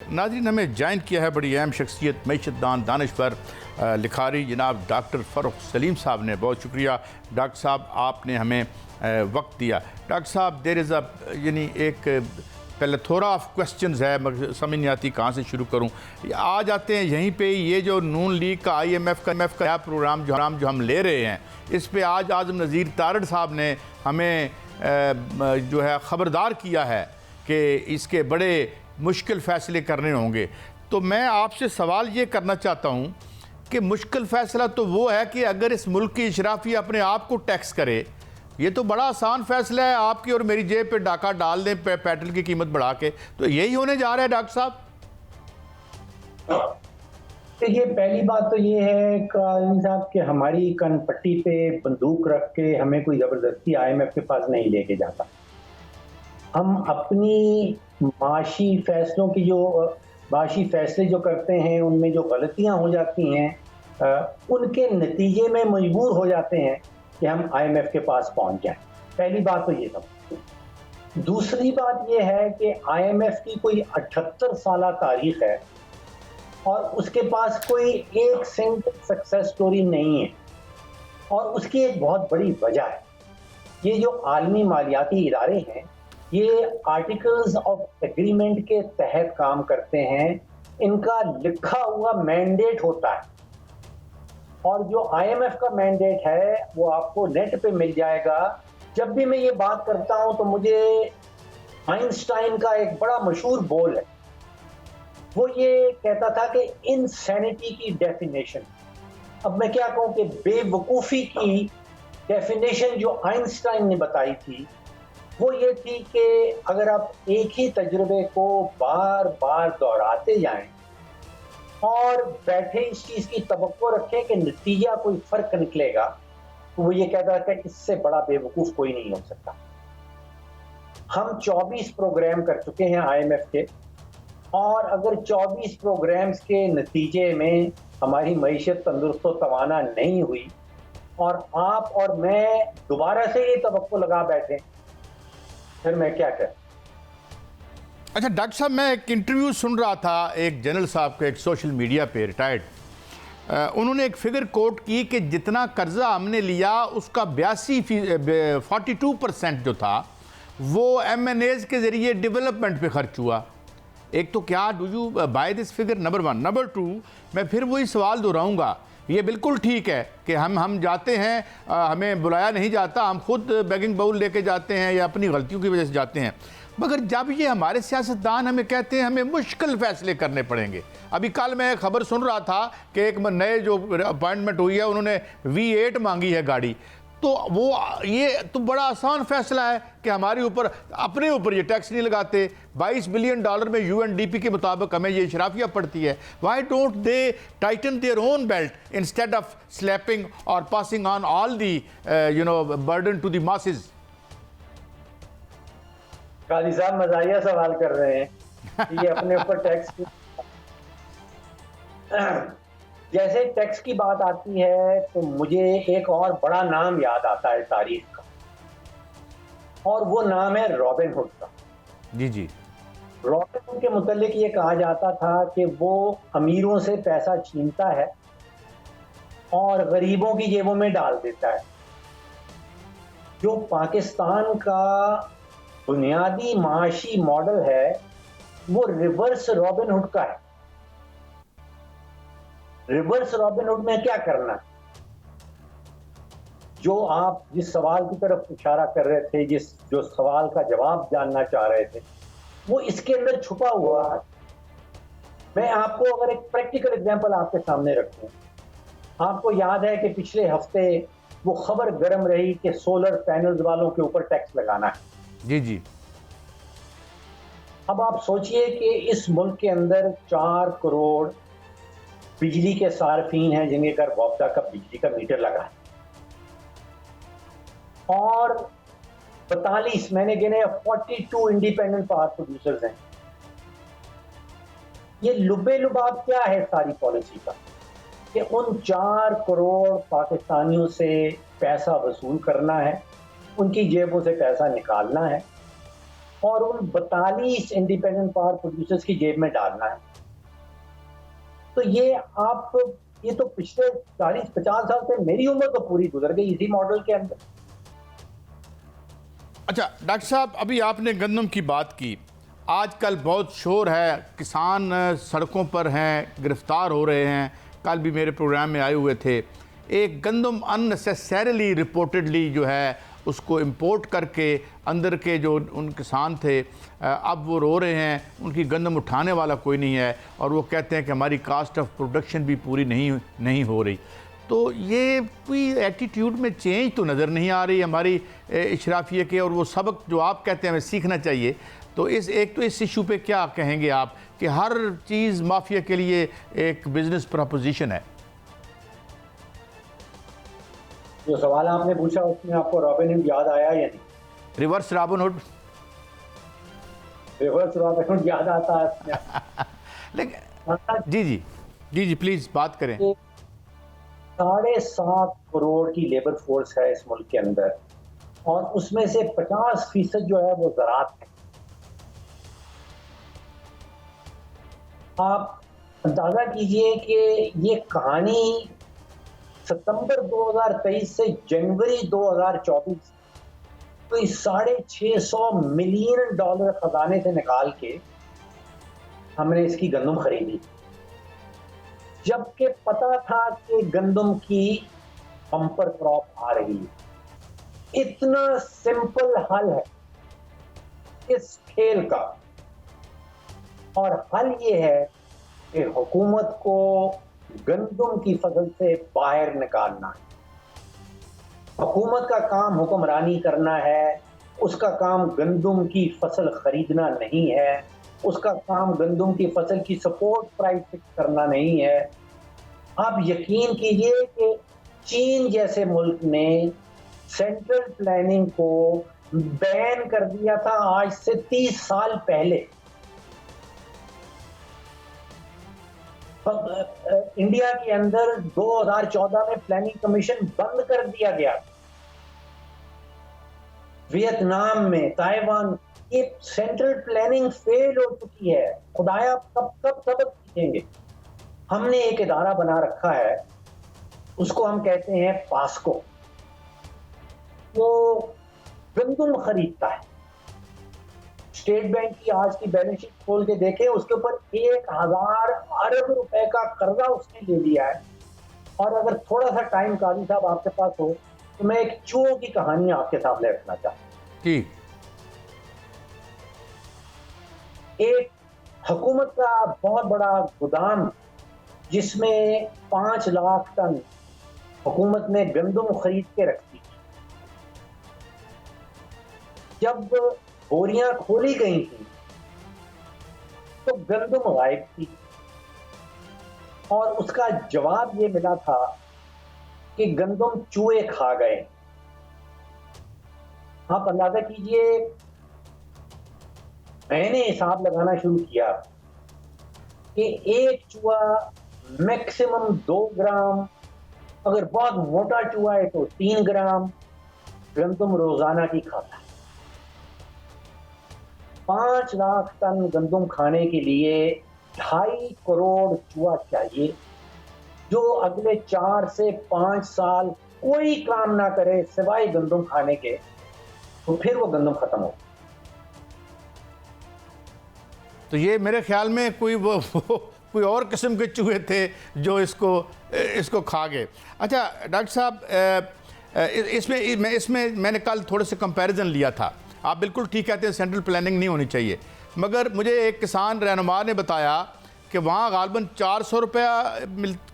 नाज़रीन, हमें ज्वाइन किया है बड़ी अहम शख्सियत मईशतदान दानिशवर लिखारी जनाब डॉक्टर फ़र्रुख सलीम साहब ने। बहुत शुक्रिया डॉक्टर साहब, आपने हमें वक्त दिया। डॉक्टर साहब, देर इज़ यानी एक प्लेथोरा ऑफ क्वेश्चंस है, समझ नहीं आती कहाँ से शुरू करूँ। आ जाते हैं यहीं पे। ये जो नून लीग का IMF का प्रोग्राम जो हम ले रहे हैं, इस पे आज आज़म नज़ीर तारड़ साहब ने हमें जो है ख़बरदार किया है कि इसके बड़े मुश्किल फ़ैसले करने होंगे। तो मैं आपसे सवाल ये करना चाहता हूँ कि मुश्किल फ़ैसला तो वो है कि अगर इस मुल्क की इशराफी अपने आप को टैक्स करे, ये तो बड़ा आसान फ़ैसला है, आपकी और मेरी जेब पे डाका डाल दें पेट्रोल की कीमत बढ़ा के। तो यही होने जा रहा है डॉक्टर साहब। देखिए, पहली बात तो ये है कालिन साहब कि हमारी कनपट्टी पे बंदूक रख के हमें कोई ज़बरदस्ती IMF के पास नहीं लेके जाता। हम अपनी माशी फैसले जो करते हैं, उनमें जो गलतियां हो जाती हैं, उनके नतीजे में मजबूर हो जाते हैं कि हम IMF के पास पहुंच जाएं। पहली बात तो ये समझ। दूसरी बात ये है कि IMF की कोई 78 साल तारीख है और उसके पास कोई एक सिंगल सक्सेस स्टोरी नहीं है, और उसकी एक बहुत बड़ी वजह है। ये जो आलमी मालियाती इदारे हैं, ये आर्टिकल्स ऑफ एग्रीमेंट के तहत काम करते हैं। इनका लिखा हुआ मैंडेट होता है, और जो IMF का मैंडेट है वो आपको नेट पे मिल जाएगा। जब भी मैं ये बात करता हूं तो मुझे आइंस्टाइन का एक बड़ा मशहूर बोल है। वो ये कहता था कि इनसैनिटी की डेफिनेशन, अब मैं क्या कहूं कि बेवकूफ़ी की डेफिनेशन जो आइंस्टाइन ने बताई थी, वो ये थी कि अगर आप एक ही तजुर्बे को बार बार दोहराते जाएं और बैठे इस चीज की तवक्को रखें कि नतीजा कोई फर्क निकलेगा, तो वो ये कहता था कि इससे बड़ा बेवकूफ कोई नहीं हो सकता। हम 24 प्रोग्राम कर चुके हैं IMF के, और अगर 24 प्रोग्राम्स के नतीजे में हमारी मईशत तंदुरुस्त व तवाना नहीं हुई और आप और मैं दोबारा से ये तवक्को लगा बैठे, फिर मैं क्या करूं? अच्छा डॉक्टर साहब, मैं एक इंटरव्यू सुन रहा था एक जनरल साहब के, एक सोशल मीडिया पे रिटायर्ड, उन्होंने एक फिगर कोट की कि जितना कर्जा हमने लिया उसका 42% जो था वो MNAs के ज़रिए डेवलपमेंट पे खर्च हुआ। एक तो क्या do you buy this figure, number 1। Number 2, मैं फिर वही सवाल दोहराऊंगा। ये बिल्कुल ठीक है कि हम जाते हैं, हमें बुलाया नहीं जाता, हम खुद बैगिंग बाउल लेके जाते हैं या अपनी गलतियों की वजह से जाते हैं। मगर जब ये हमारे सियासतदान हमें कहते हैं हमें मुश्किल फ़ैसले करने पड़ेंगे। अभी कल मैं खबर सुन रहा था कि एक नए जो अपॉइंटमेंट हुई है, उन्होंने V8 मांगी है गाड़ी। तो वो ये तो बड़ा आसान फैसला है कि हमारे ऊपर, अपने ऊपर ये टैक्स नहीं लगाते। $22 बिलियन में UNDP के मुताबिक हमें ये इशराफिया पड़ती है। Why don't they tighten their own belt instead of slapping or passing on all the burden to the masses? काजी साहब मजाहिया सवाल कर रहे हैं कि ये अपने ऊपर टैक्स जैसे टैक्स की बात आती है तो मुझे एक और बड़ा नाम याद आता है तारीख का, और वो नाम है रॉबिन हुड का। जी जी। रॉबिन हुड के मुतालिक ये कहा जाता था कि वो अमीरों से पैसा छीनता है और गरीबों की जेबों में डाल देता है। जो पाकिस्तान का बुनियादी माशी मॉडल है वो रिवर्स रॉबिन हुड का है। रिवर्स रॉबिन हुड में क्या करना, जो आप जिस सवाल की तरफ इशारा कर रहे थे, जो सवाल का जवाब जानना चाह रहे थे, वो इसके अंदर छुपा हुआ है। मैं आपको अगर एक प्रैक्टिकल एग्जांपल आपके सामने रखूं, आपको याद है कि पिछले हफ्ते वो खबर गर्म रही कि सोलर पैनल्स वालों के ऊपर टैक्स लगाना है। जी जी। अब आप सोचिए कि इस मुल्क के अंदर 4 करोड़ बिजली के सार्फिन हैं जिनके घर मुआवजा का बिजली का मीटर लगा है, और 42 मैंने गिने 42 इंडिपेंडेंट पावर प्रोड्यूसर्स हैं। ये लुबे लुबाब क्या है सारी पॉलिसी का कि उन 4 करोड़ पाकिस्तानियों से पैसा वसूल करना है, उनकी जेबों से पैसा निकालना है, और उन 42 इंडिपेंडेंट पावर प्रोड्यूसर्स की जेब में डालना है। तो ये तो पिछले 40-50 साल से मेरी उम्र तो पूरी गुजर गई इसी मॉडल के अंदर। अच्छा डॉक्टर साहब, अभी आपने गंदम की बात की। आजकल बहुत शोर है, किसान सड़कों पर हैं, गिरफ्तार हो रहे हैं। कल भी मेरे प्रोग्राम में आए हुए थे। एक गंदम अननेसेसरीली रिपोर्टेडली जो है उसको इंपोर्ट करके अंदर के जो उन किसान थे अब वो रो रहे हैं, उनकी गंदम उठाने वाला कोई नहीं है और वो कहते हैं कि हमारी कास्ट ऑफ प्रोडक्शन भी पूरी नहीं हो रही। तो ये कोई एटीट्यूड में चेंज तो नज़र नहीं आ रही हमारी इशराफिया के, और वो सबक जो आप कहते हैं हमें सीखना चाहिए। तो इस इशू पे क्या कहेंगे आप कि हर चीज़ माफिया के लिए एक बिजनेस प्रपोजिशन है? जो सवाल आपने पूछा उसमें आपको रॉबिनहुड याद आया या नहीं? Reverse Robin Hood? रिवर्स रॉबिनहुड याद आता है लेकिन जी प्लीज़ बात करें। 7.5 करोड़ की लेबर फोर्स है इस मुल्क के अंदर और उसमें से 50% जो है वो ज़राअत है। आप अंदाजा कीजिए कि ये कहानी सितंबर 2023 से जनवरी 2024 कोई $650 मिलियन खजाने से निकाल के हमने इसकी गंदम खरीदी, जबकि पता था कि गंदम की बम्पर क्रॉप आ रही है। इतना सिंपल हल है इस खेल का, और हल ये है कि हुकूमत को गंदम की फसल से बाहर निकालना है। हुकूमत का काम हुक्मरानी करना है, उसका काम गंदम की फसल खरीदना नहीं है, उसका काम गंदम की फसल की सपोर्ट प्राइस फिक्स करना नहीं है। आप यकीन कीजिए कि चीन जैसे मुल्क ने सेंट्रल प्लानिंग को बैन कर दिया था आज से 30 साल पहले। इंडिया के अंदर 2014 में प्लानिंग कमीशन बंद कर दिया गया। वियतनाम में, ताइवान, ये सेंट्रल प्लानिंग फेल हो चुकी है। खुदाया कब सबक सीखेंगे? हमने एक इदारा बना रखा है, उसको हम कहते हैं पास्को। वो गंदम खरीदता है। स्टेट बैंक की आज की बैलेंस शीट खोल के देखे, उसके ऊपर 1000 अरब रुपए का कर्जा उसने ले लिया है। और अगर थोड़ा सा टाइम काजी साहब आपके पास हो तो मैं एक चूहों की कहानी आपके सामने रखना चाहता हूं। एक हुकूमत का बहुत बड़ा गोदाम जिसमें 5 लाख टन हुकूमत ने गंदम खरीद के रखी। जब बोरियां खोली गई थी तो गंदम गायब थी, और उसका जवाब ये मिला था कि गंदम चूहे खा गए। आप अंदाजा कीजिए, मैंने हिसाब लगाना शुरू किया कि एक चूहा मैक्सिमम 2 ग्राम, अगर बहुत मोटा चूहा है तो 3 ग्राम गंदम रोजाना की खाता है। 5 लाख टन गंदम खाने के लिए 2.5 करोड़ चूहा चाहिए, जो अगले 4 से 5 साल कोई काम ना करे सिवाय गंदम खाने के, तो फिर वो गंदम खत्म हो। तो ये मेरे ख्याल में कोई और किस्म के चूहे थे जो इसको खा गए। अच्छा डॉक्टर साहब, इसमें मैंने कल थोड़े से कंपैरिजन लिया था। आप बिल्कुल ठीक कहते हैं, सेंट्रल प्लानिंग नहीं होनी चाहिए, मगर मुझे एक किसान रहनुमा ने बताया कि वहाँ गालबन 400 रुपया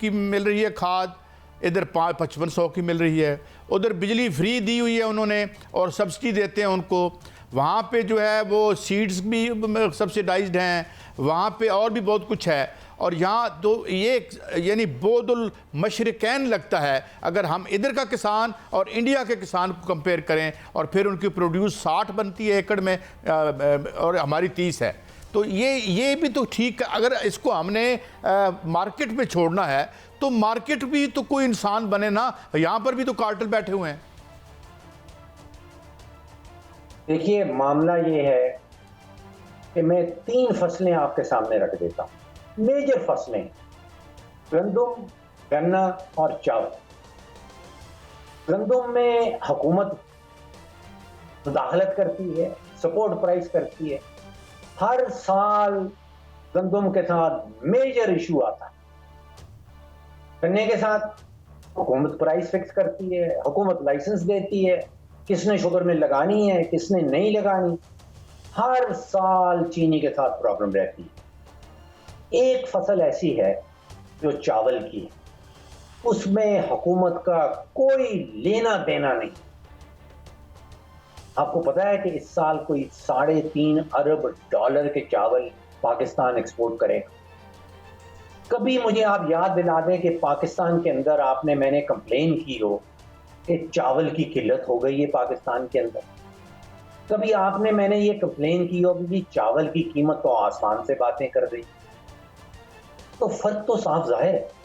की मिल रही है खाद, इधर 5500 की मिल रही है। उधर बिजली फ्री दी हुई है उन्होंने और सब्सिडी देते हैं उनको। वहाँ पे जो है वो सीड्स भी सब्सिडाइज्ड हैं, वहाँ पे और भी बहुत कुछ है। और यहाँ तो ये यानी बोदुल मशरिकैन लगता है अगर हम इधर का किसान और इंडिया के किसान को कंपेयर करें, और फिर उनकी प्रोड्यूस 60 बनती है एकड़ में और हमारी 30 है। तो ये भी तो ठीक है। अगर इसको हमने मार्केट में छोड़ना है तो मार्केट भी तो कोई इंसान बने ना, यहाँ पर भी तो कार्टेल बैठे हुए हैं। देखिए मामला ये है कि मैं 3 फसलें आपके सामने रख देता हूं, मेजर फसलें, गंदम, गन्ना और चावल। गंदम में हुकूमत मुदाखलत करती है, सपोर्ट प्राइस करती है। हर साल गंदम के साथ मेजर इशू आता है। गन्ने के साथ हुकूमत प्राइस फिक्स करती है, हुकूमत लाइसेंस देती है, किसने शुगर में लगानी है, किसने नहीं लगानी। हर साल चीनी के साथ प्रॉब्लम रहती है। एक फसल ऐसी है जो चावल की है, उसमें हुकूमत का कोई लेना देना नहीं। आपको पता है कि इस साल कोई $3.5 अरब के चावल पाकिस्तान एक्सपोर्ट करेगा। कभी मुझे आप याद दिला दें कि पाकिस्तान के अंदर मैंने कंप्लेन की हो कि चावल की किल्लत हो गई है पाकिस्तान के अंदर। कभी मैंने ये कंप्लेन की हो कि चावल की कीमत तो आसमान से बातें कर रही। तो फर्क तो साफ जाहिर है।